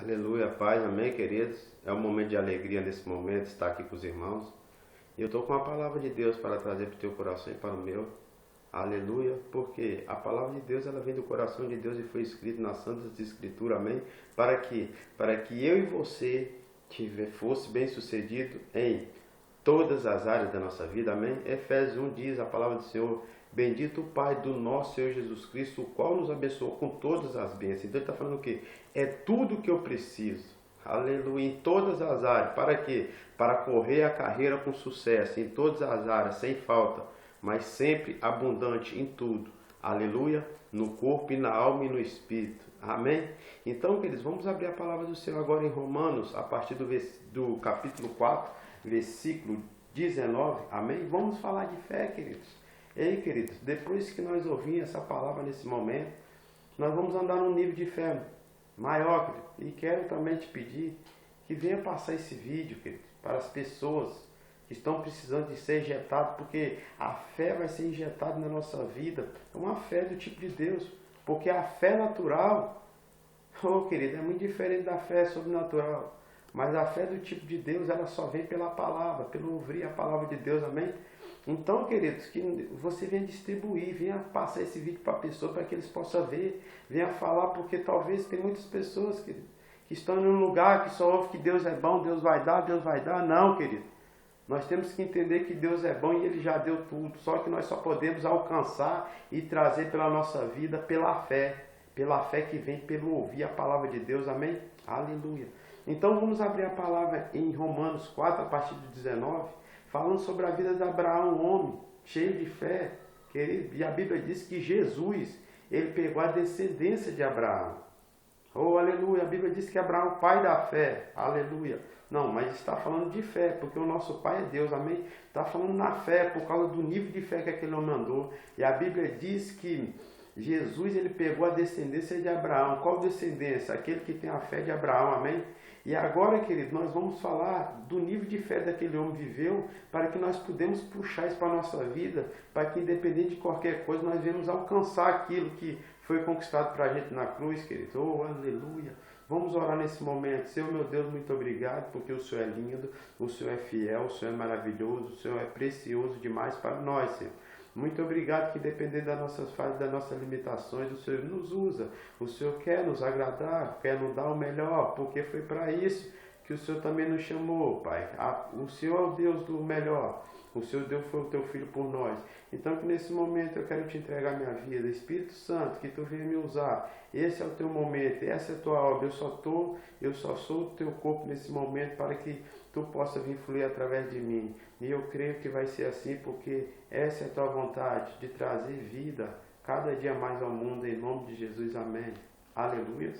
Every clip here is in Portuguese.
Aleluia, paz, amém, queridos? É um momento de alegria nesse momento estar aqui com os irmãos. E eu estou com a palavra de Deus para trazer para o teu coração e para o meu. Aleluia, porque a palavra de Deus ela vem do coração de Deus e foi escrita nas Santas Escrituras, amém? Para que eu e você fosse bem sucedido em todas as áreas da nossa vida, amém? Efésios 1 diz a palavra do Senhor: bendito o Pai do nosso Senhor Jesus Cristo, o qual nos abençoou com todas as bênçãos. Então ele está falando o quê? É tudo que eu preciso, aleluia, em todas as áreas. Para quê? Para correr a carreira com sucesso, em todas as áreas, sem falta, mas sempre abundante em tudo, aleluia, no corpo e na alma e no espírito, amém? Então, queridos, vamos abrir a palavra do Senhor agora em Romanos, a partir do capítulo 4, versículo 19, amém? Vamos falar de fé, queridos. Ei, queridos, depois que nós ouvimos essa palavra nesse momento, nós vamos andar num nível de fé maior, querido. E quero também te pedir que venha passar esse vídeo, querido, para as pessoas que estão precisando de ser injetado, porque a fé vai ser injetada na nossa vida. É uma fé do tipo de Deus, porque a fé natural, querido, é muito diferente da fé sobrenatural. Mas a fé do tipo de Deus, ela só vem pela palavra, pelo ouvir a palavra de Deus, amém? Então, queridos, que você venha distribuir, venha passar esse vídeo para a pessoa, para que eles possam ver, venha falar, porque talvez tem muitas pessoas, querido, que estão em um lugar que só ouve que Deus é bom, Deus vai dar, Deus vai dar. Não, querido. Nós temos que entender que Deus é bom e Ele já deu tudo, só que nós só podemos alcançar e trazer pela nossa vida pela fé que vem pelo ouvir a palavra de Deus, amém? Aleluia. Então vamos abrir a palavra em Romanos 4, a partir do 19, falando sobre a vida de Abraão, um homem cheio de fé, querido. E a Bíblia diz que Jesus, ele pegou a descendência de Abraão. Oh, aleluia. A Bíblia diz que Abraão é o pai da fé. Aleluia. Não, mas está falando de fé, porque o nosso pai é Deus, amém? Está falando na fé, por causa do nível de fé que aquele homem andou. E a Bíblia diz que Jesus, ele pegou a descendência de Abraão. Qual descendência? Aquele que tem a fé de Abraão, amém? E agora, querido, nós vamos falar do nível de fé daquele homem viveu, para que nós podemos puxar isso para a nossa vida, para que independente de qualquer coisa, nós venhamos alcançar aquilo que foi conquistado para a gente na cruz, querido. Oh, aleluia! Vamos orar nesse momento. Senhor, meu Deus, muito obrigado, porque o Senhor é lindo, o Senhor é fiel, o Senhor é maravilhoso, o Senhor é precioso demais para nós, Senhor. Muito obrigado que, dependendo das nossas falhas, das nossas limitações, o Senhor nos usa. O Senhor quer nos agradar, quer nos dar o melhor, porque foi para isso que o Senhor também nos chamou, Pai. O Senhor é o Deus do melhor. O Senhor Deus foi o teu Filho por nós. Então que nesse momento eu quero te entregar minha vida. Espírito Santo, que tu venha me usar. Esse é o teu momento, essa é a tua obra. Eu só sou o teu corpo nesse momento para que tu possa vir fluir através de mim. E eu creio que vai ser assim, porque essa é a tua vontade, de trazer vida cada dia mais ao mundo, em nome de Jesus, amém. Aleluia.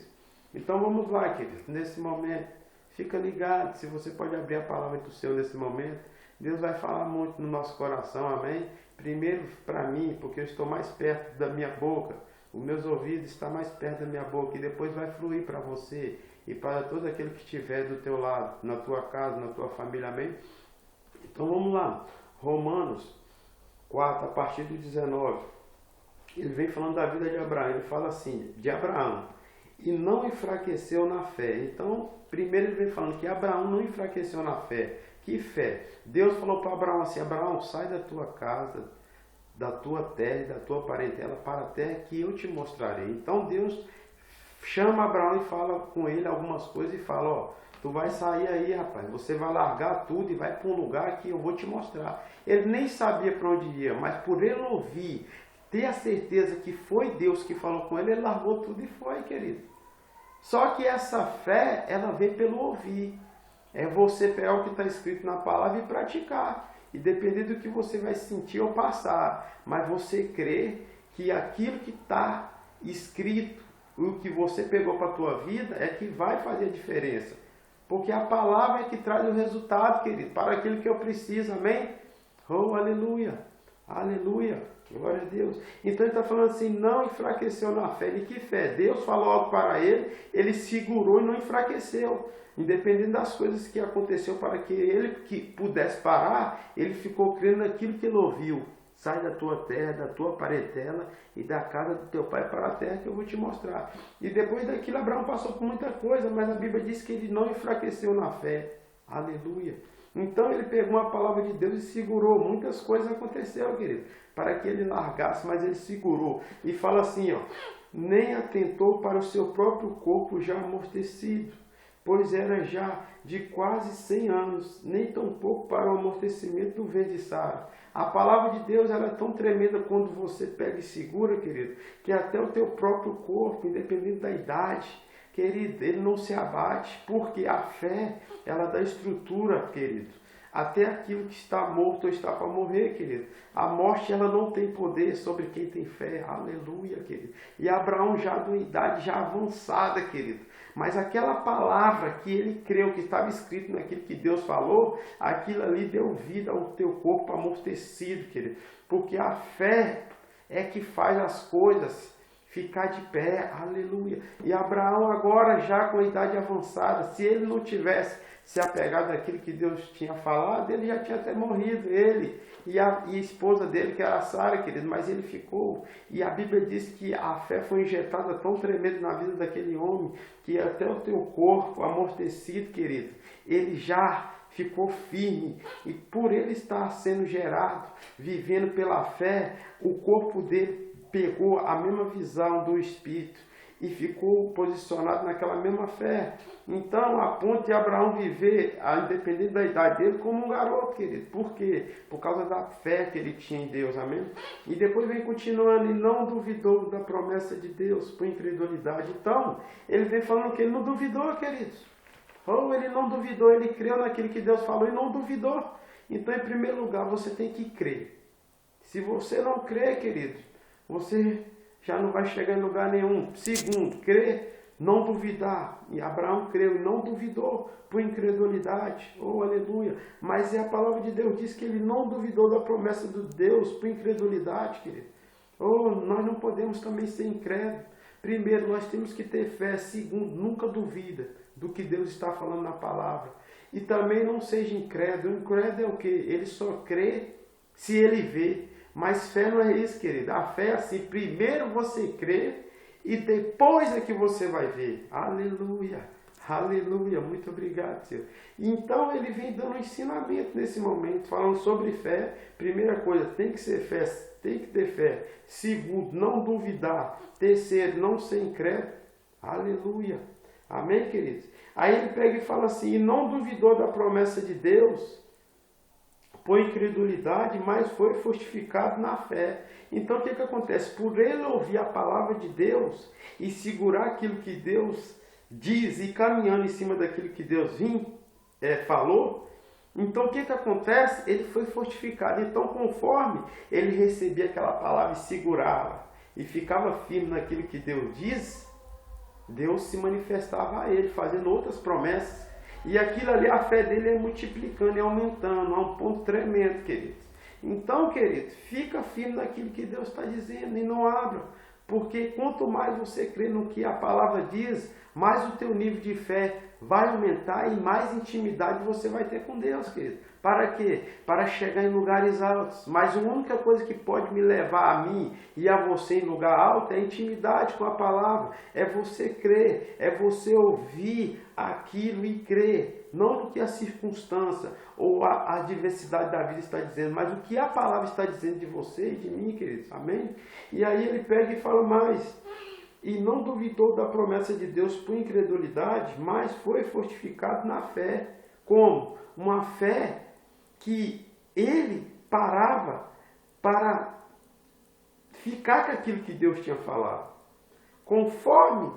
Então vamos lá, queridos, nesse momento, fica ligado, se você pode abrir a palavra do Senhor nesse momento, Deus vai falar muito no nosso coração, amém? Primeiro para mim, porque eu estou mais perto da minha boca, os meus ouvidos estão mais perto da minha boca, e depois vai fluir para você e para todo aquele que estiver do teu lado, na tua casa, na tua família, amém? Então vamos lá, Romanos 4, a partir do 19, ele vem falando da vida de Abraão, ele fala assim, de Abraão, e não enfraqueceu na fé. Então, primeiro ele vem falando que Abraão não enfraqueceu na fé. Que fé? Deus falou para Abraão assim, Abraão, sai da tua casa, da tua terra e da tua parentela para a terra que eu te mostrarei. Então Deus chama Abraão e fala com ele algumas coisas e fala, ó, tu vai sair aí, rapaz, você vai largar tudo e vai para um lugar que eu vou te mostrar. Ele nem sabia para onde ia, mas por ele ouvir, ter a certeza que foi Deus que falou com ele, ele largou tudo e foi, querido. Só que essa fé, ela vem pelo ouvir. É você pegar o que está escrito na palavra e praticar. E depender do que você vai sentir ou passar. Mas você crê que aquilo que está escrito, o que você pegou para a tua vida, é que vai fazer a diferença. Porque a palavra é que traz o resultado, querido, para aquilo que eu preciso, amém? Oh, aleluia, aleluia, glória a Deus. Então ele está falando assim, não enfraqueceu na fé. De que fé? Deus falou algo para ele, ele segurou e não enfraqueceu. Independente das coisas que aconteceu para que ele que pudesse parar, ele ficou crendo naquilo que ele ouviu. sai da tua terra, da tua parentela e da casa do teu pai para a terra que eu vou te mostrar. E depois daquilo Abraão passou por muita coisa, mas a Bíblia diz que ele não enfraqueceu na fé. Aleluia. Então ele pegou a palavra de Deus e segurou. Muitas coisas aconteceram, querido, para que ele largasse, mas ele segurou. E fala assim, ó, nem atentou para o seu próprio corpo já amortecido, pois era já de quase 100 anos, nem tampouco para o amortecimento do verde Sara. A palavra de Deus ela é tão tremenda quando você pega e segura, querido, que até o teu próprio corpo, independente da idade, querido, ele não se abate, porque a fé, ela dá estrutura, querido. Até aquilo que está morto ou está para morrer, querido. A morte, ela não tem poder sobre quem tem fé. Aleluia, querido. E Abraão já de uma idade já avançada, querido. Mas aquela palavra que ele creu, que estava escrito naquilo que Deus falou, aquilo ali deu vida ao teu corpo amortecido, querido. Porque a fé é que faz as coisas ficar de pé, aleluia. E Abraão agora já com a idade avançada, se ele não tivesse se apegado àquilo que Deus tinha falado, ele já tinha até morrido, ele e a esposa dele, que era a Sara, querido, mas ele ficou. E a Bíblia diz que a fé foi injetada tão tremenda na vida daquele homem, que até o teu corpo amortecido, querido, ele já ficou firme, e por ele estar sendo gerado, vivendo pela fé, o corpo dele pegou a mesma visão do Espírito e ficou posicionado naquela mesma fé. Então, a ponto de Abraão viver, independente da idade dele, como um garoto, querido. Por quê? Por causa da fé que ele tinha em Deus, amém? E depois vem continuando, e não duvidou da promessa de Deus por incredulidade. Então, ele vem falando que ele não duvidou, queridos. Ou ele não duvidou, ele creu naquilo que Deus falou e não duvidou. Então, em primeiro lugar, você tem que crer. Se você não crê, querido, você já não vai chegar em lugar nenhum. Segundo, crer, não duvidar. E Abraão creu e não duvidou por incredulidade. Oh, aleluia. Mas a palavra de Deus diz que ele não duvidou da promessa de Deus por incredulidade, querido. Oh, nós não podemos também ser incrédulos. Primeiro, nós temos que ter fé. Segundo, nunca duvida do que Deus está falando na palavra. E também não seja incrédulo. Incrédulo é o quê? Ele só crê se ele vê. Mas fé não é isso, querido. A fé é assim, primeiro você crê e depois é que você vai ver. Aleluia, aleluia, muito obrigado, Senhor. Então ele vem dando um ensinamento nesse momento, falando sobre fé. Primeira coisa, tem que ser fé, tem que ter fé. Segundo, não duvidar. Terceiro, não ser incrédulo. Aleluia, amém, queridos? Aí ele pega e fala assim, e não duvidou da promessa de Deus por incredulidade, mas foi fortificado na fé. Então o que acontece? Por ele ouvir a palavra de Deus e segurar aquilo que Deus diz e caminhando em cima daquilo que Deus falou, então o que acontece? Ele foi fortificado. Então conforme ele recebia aquela palavra e segurava e ficava firme naquilo que Deus diz, Deus se manifestava a ele, fazendo outras promessas. E aquilo ali, a fé dele é multiplicando, é aumentando, a um ponto tremendo, querido. Então, querido, fica firme naquilo que Deus está dizendo e não abra. Porque quanto mais você crê no que a palavra diz, mais o teu nível de fé vai aumentar e mais intimidade você vai ter com Deus, querido. Para quê? Para chegar em lugares altos. Mas a única coisa que pode me levar a mim e a você em lugar alto é a intimidade com a palavra. É você crer, é você ouvir aquilo e crer. Não no que a circunstância ou a adversidade da vida está dizendo, mas o que a palavra está dizendo de você e de mim, queridos. Amém? E aí ele pega e fala mais. E não duvidou da promessa de Deus por incredulidade, mas foi fortificado na fé. Como? Uma fé que ele parava para ficar com aquilo que Deus tinha falado. Conforme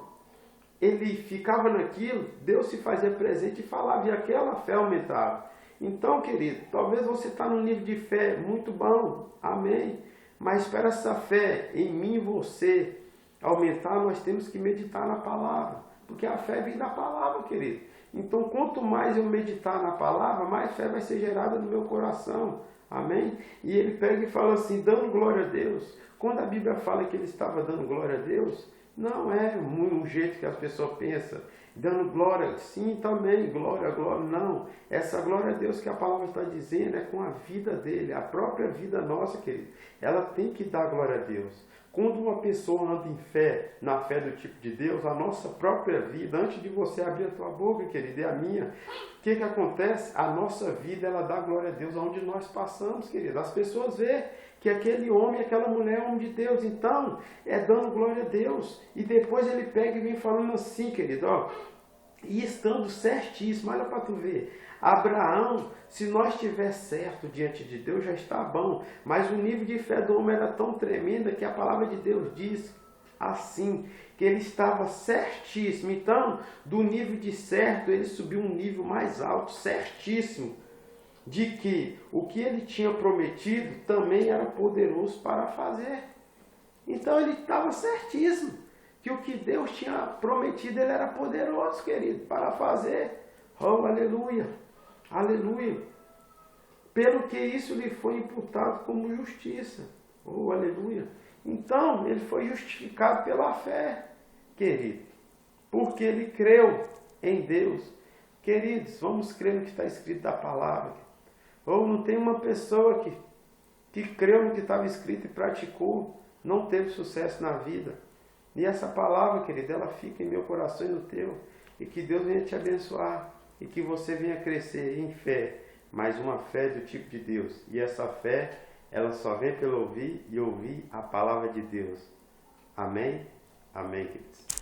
ele ficava naquilo, Deus se fazia presente e falava, e aquela fé aumentava. Então, querido, talvez você está num nível de fé muito bom, amém? Mas para essa fé em mim e você aumentar, nós temos que meditar na palavra, porque a fé vem da palavra, querido. Então, quanto mais eu meditar na palavra, mais fé vai ser gerada no meu coração, amém? E ele pega e fala assim, dando glória a Deus. Quando a Bíblia fala que ele estava dando glória a Deus, Não é um jeito que as pessoas pensam, dando glória, sim, também, glória, glória, não. Essa glória a Deus que a palavra está dizendo é com a vida dele, a própria vida nossa, querido. Ela tem que dar glória a Deus. Quando uma pessoa anda em fé, na fé do tipo de Deus, a nossa própria vida, antes de você abrir a tua boca, querido, e a minha, o que acontece? A nossa vida, ela dá glória a Deus aonde nós passamos, querido. As pessoas veem que aquele homem, aquela mulher é homem de Deus, então é dando glória a Deus. E depois ele pega e vem falando assim, querido, ó, e estando certíssimo, olha para tu ver, Abraão, se nós estiver certo diante de Deus, já está bom, mas o nível de fé do homem era tão tremenda que a palavra de Deus diz assim, que ele estava certíssimo. Então, do nível de certo, ele subiu um nível mais alto, certíssimo, de que o que ele tinha prometido também era poderoso para fazer. Então ele estava certíssimo, que o que Deus tinha prometido, ele era poderoso, querido, para fazer. Oh, aleluia, aleluia. Pelo que isso lhe foi imputado como justiça. Oh, aleluia. Então, ele foi justificado pela fé, querido, porque ele creu em Deus. Queridos, vamos crer no que está escrito da palavra. Ou não tem uma pessoa que creu no que estava escrito e praticou, não teve sucesso na vida. E essa palavra, querido, ela fica em meu coração e no teu. E que Deus venha te abençoar. E que você venha crescer em fé. Mas uma fé do tipo de Deus. E essa fé, ela só vem pelo ouvir e ouvir a palavra de Deus. Amém? Amém, queridos.